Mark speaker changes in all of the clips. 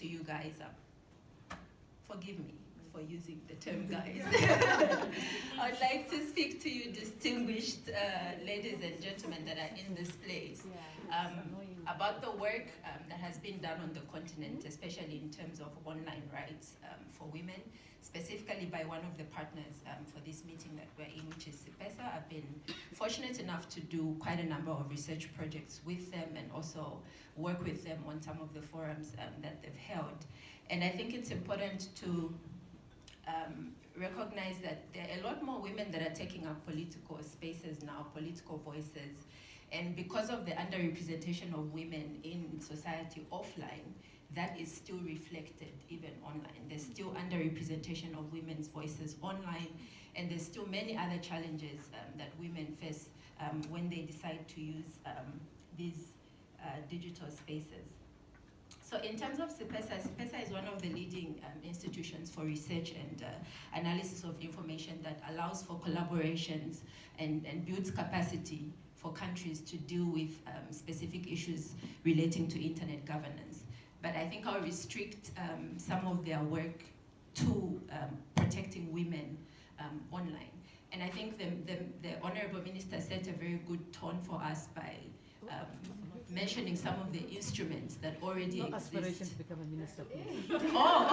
Speaker 1: to you guys. Forgive me for using the term guys. I'd like to speak to you distinguished ladies and gentlemen that are in this place about the work that has been done on the continent, especially in terms of online rights for women, specifically by one of the partners for this meeting that we're in, which is CIPESA. I've been fortunate enough to do quite a number of research projects with them and also work with them on some of the forums that they've held. And I think it's important to recognize that there are a lot more women that are taking up political spaces now, political voices. And because of the underrepresentation of women in society offline, that is still reflected even online. There's still underrepresentation of women's voices online, and there's still many other challenges that women face when they decide to use these digital spaces. So in terms of CIPESA, CIPESA is one of the leading institutions for research and analysis of information that allows for collaborations and builds capacity for countries to deal with specific issues relating to internet governance. But I think I'll restrict some of their work to protecting women online. And I think the Honorable Minister set a very good tone for us by mentioning some of the instruments that already exist.
Speaker 2: Aspiration to become a minister, please.
Speaker 1: Oh,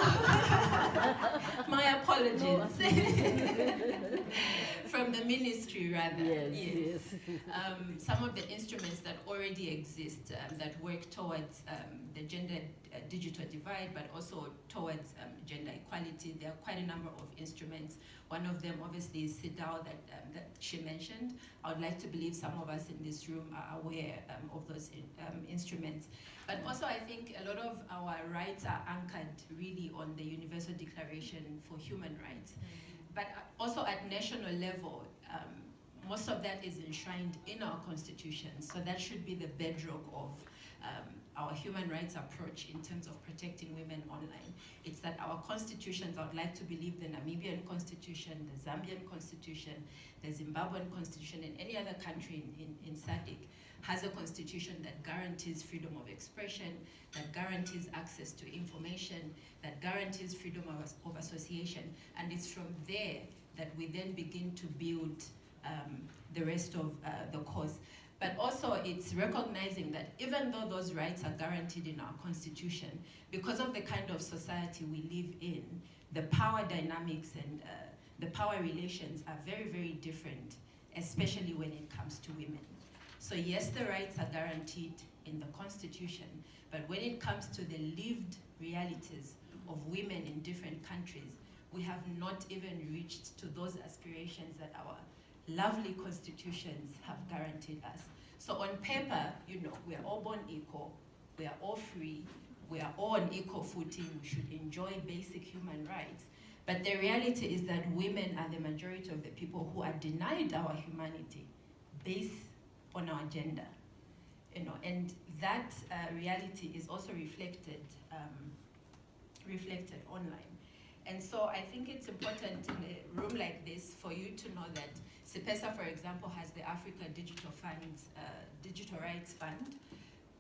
Speaker 1: my apologies. From the ministry, rather.
Speaker 2: Yes.
Speaker 1: Some of the instruments that already exist that work towards the gender digital divide, but also towards gender equality. There are quite a number of instruments. One of them, obviously, is CIDAW that she mentioned. I would like to believe some of us in this room are aware of those instruments. But also, I think a lot of our rights are anchored really on the Universal Declaration for Human Rights. But also at national level, most of that is enshrined in our constitution. So that should be the bedrock of our human rights approach in terms of protecting women online. It's that our constitutions, I would like to believe the Namibian constitution, the Zambian constitution, the Zimbabwean constitution, and any other country in SADC has a constitution that guarantees freedom of expression, that guarantees access to information, that guarantees freedom of association. And it's from there that we then begin to build the rest of the cause. But also it's recognizing that even though those rights are guaranteed in our constitution, because of the kind of society we live in, the power dynamics and the power relations are very, very different, especially when it comes to women. So yes, the rights are guaranteed in the constitution, but when it comes to the lived realities of women in different countries, we have not even reached to those aspirations that our lovely constitutions have guaranteed us. So on paper, you know, we are all born equal, we are all free, we are all on equal footing, we should enjoy basic human rights. But the reality is that women are the majority of the people who are denied our humanity based on our gender. You know, and that reality is also reflected online. And so I think it's important in a room like this for you to know that CIPESA, for example, has the Africa Digital Rights Fund,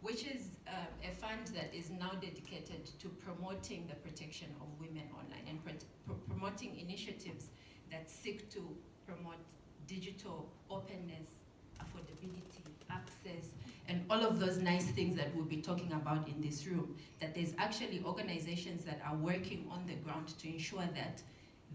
Speaker 1: which is a fund that is now dedicated to promoting the protection of women online and promoting initiatives that seek to promote digital openness, affordability, access, and all of those nice things that we'll be talking about in this room, that there's actually organizations that are working on the ground to ensure that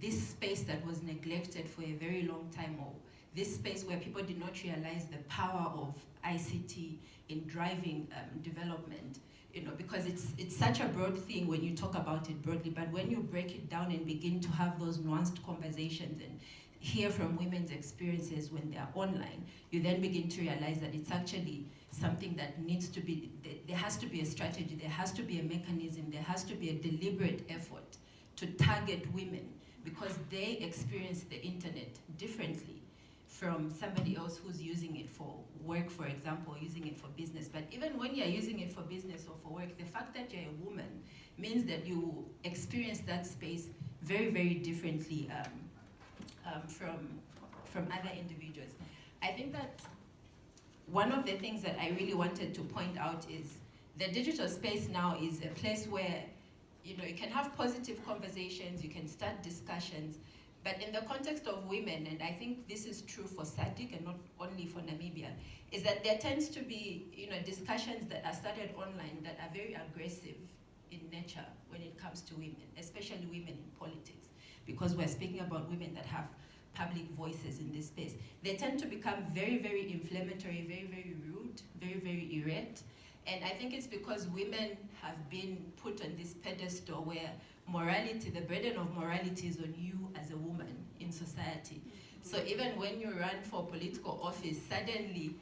Speaker 1: this space that was neglected for a very long time, or this space where people did not realize the power of ICT in driving development, you know, because it's such a broad thing when you talk about it broadly, but when you break it down and begin to have those nuanced conversations and hear from women's experiences when they're online, you then begin to realize that it's actually something that needs to be, there has to be a strategy, there has to be a mechanism, there has to be a deliberate effort to target women because they experience the internet differently from somebody else who's using it for work, for example, using it for business. But even when you're using it for business or for work, the fact that you're a woman means that you experience that space very, very differently from other individuals. I think that one of the things that I really wanted to point out is the digital space now is a place where you know, you can have positive conversations, you can start discussions, but in the context of women, and I think this is true for SADC and not only for Namibia, is that there tends to be, you know, discussions that are started online that are very aggressive in nature when it comes to women, especially women in politics, because we're speaking about women that have public voices in this space. They tend to become very, very inflammatory, very, very rude, very, very irate. And I think it's because women have been put on this pedestal where morality, the burden of morality is on you as a woman in society. So even when you run for political office, suddenly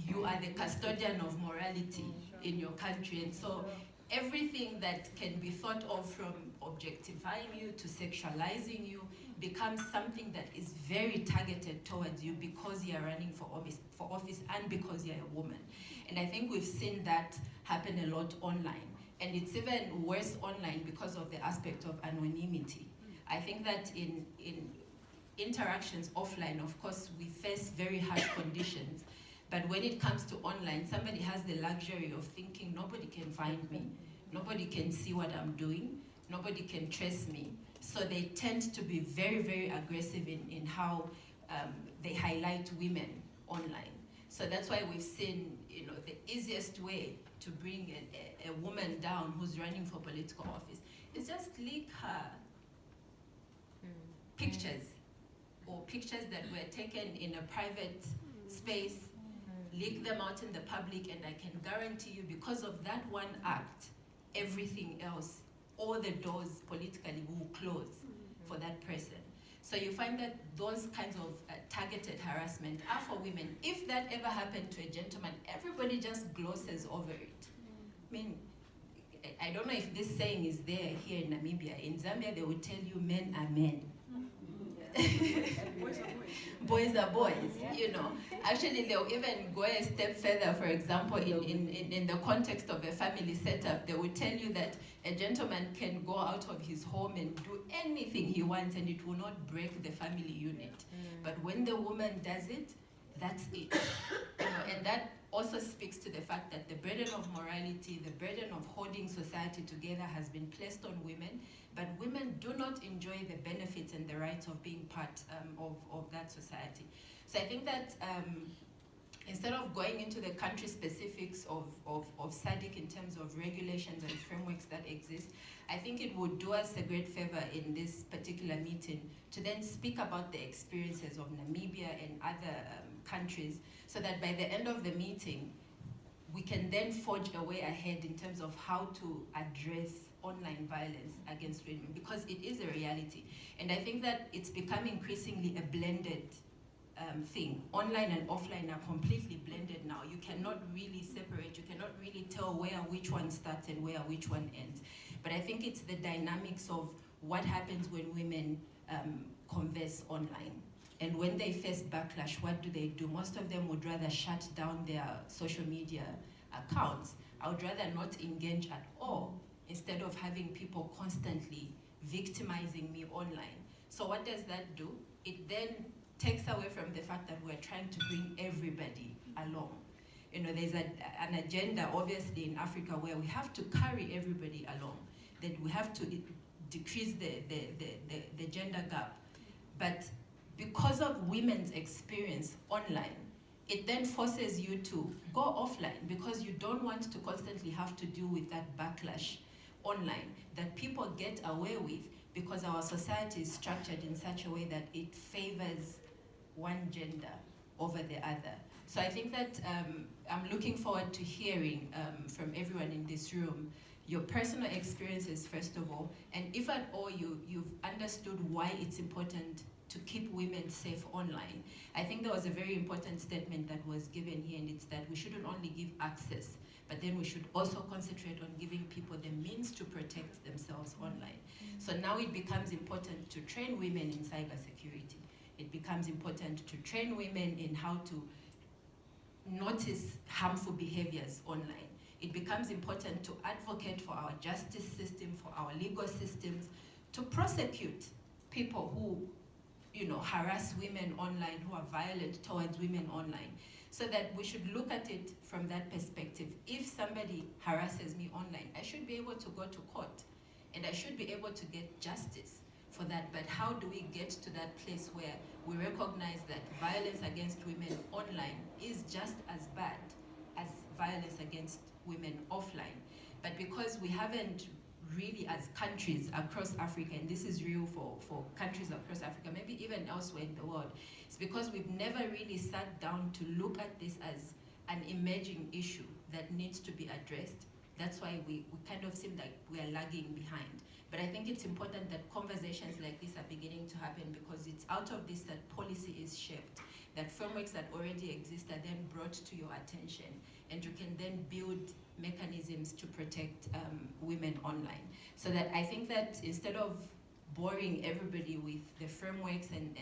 Speaker 1: you are the custodian of morality in your country. And so everything that can be thought of, from objectifying you to sexualizing you, becomes something that is very targeted towards you because you are running for office and because you're a woman. And I think we've seen that happen a lot online. And it's even worse online because of the aspect of anonymity. I think that in interactions offline, of course, we face very harsh conditions. But when it comes to online, somebody has the luxury of thinking nobody can find me, nobody can see what I'm doing, nobody can trace me. So they tend to be very, very aggressive in how they highlight women online. So that's why we've seen, you know, the easiest way to bring a woman down who's running for political office is just leak her pictures, or pictures that were taken in a private space, leak them out in the public, and I can guarantee you, because of that one act, everything else, all the doors politically will close for that person. So you find that those kinds of targeted harassment are for women. If that ever happened to a gentleman, everybody just glosses over it. I mean, I don't know if this saying is there here in Namibia. In Zambia, they would tell you men are men. Boys are boys, you know. Actually, they'll even go a step further. For example, in the context of a family setup, they will tell you that a gentleman can go out of his home and do anything he wants and it will not break the family unit. But when the woman does it, that's it. You know, and that also speaks to the fact that the burden of morality, the burden of holding society together has been placed on women, but women do not enjoy the benefits and the rights of being part of that society. So I think that instead of going into the country specifics of SADC in terms of regulations and frameworks that exist, I think it would do us a great favor in this particular meeting to then speak about the experiences of Namibia and other countries, so that by the end of the meeting, we can then forge a way ahead in terms of how to address online violence against women, because it is a reality. And I think that it's become increasingly a blended thing. Online and offline are completely blended now. You cannot really separate, you cannot really tell which one starts and which one ends. But I think it's the dynamics of what happens when women converse online. And when they face backlash, what do? Most of them would rather shut down their social media accounts. I would rather not engage at all, instead of having people constantly victimizing me online. So what does that do? It then takes away from the fact that we're trying to bring everybody along. You know, there's an agenda, obviously, in Africa where we have to carry everybody along, that we have to decrease the gender gap. But because of women's experience online, it then forces you to go offline, because you don't want to constantly have to deal with that backlash online that people get away with, because our society is structured in such a way that it favors one gender over the other. So I think that I'm looking forward to hearing from everyone in this room your personal experiences, first of all, and if at all you've understood why it's important to keep women safe online. I think there was a very important statement that was given here, and it's that we shouldn't only give access, but then we should also concentrate on giving people the means to protect themselves online. So now it becomes important to train women in cybersecurity. It becomes important to train women in how to notice harmful behaviors online. It becomes important to advocate for our justice system, for our legal systems, to prosecute people who, you know, harass women online, who are violent towards women online. So that we should look at it from that perspective. If somebody harasses me online, I should be able to go to court and I should be able to get justice for that. But how do we get to that place where we recognize that violence against women online is just as bad as violence against women offline? But because we haven't really, as countries across Africa, and this is real for countries across Africa, maybe even elsewhere in the world, it's because we've never really sat down to look at this as an emerging issue that needs to be addressed. That's why we kind of seem like we are lagging behind. But I think it's important that conversations like this are beginning to happen, because it's out of this that policy is shaped, that frameworks that already exist are then brought to your attention, and you can then build mechanisms to protect women online. So that I think that instead of boring everybody with the frameworks and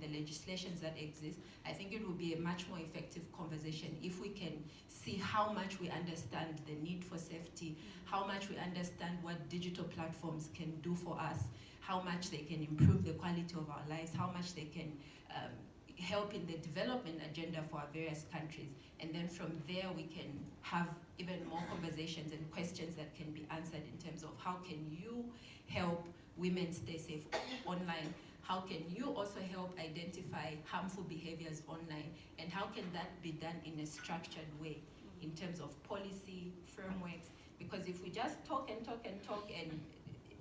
Speaker 1: the legislations that exist, I think it would be a much more effective conversation if we can see how much we understand the need for safety, how much we understand what digital platforms can do for us, how much they can improve the quality of our lives, how much they can help in the development agenda for our various countries. And then from there we can have even more conversations and questions that can be answered in terms of how can you help women stay safe online, how can you also help identify harmful behaviors online, and how can that be done in a structured way in terms of policy, frameworks, because if we just talk and talk and talk and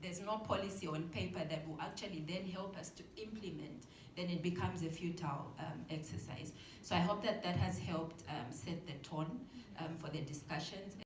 Speaker 1: there's no policy on paper that will actually then help us to implement, then it becomes a futile exercise. So I hope that that has helped set the tone for the discussions.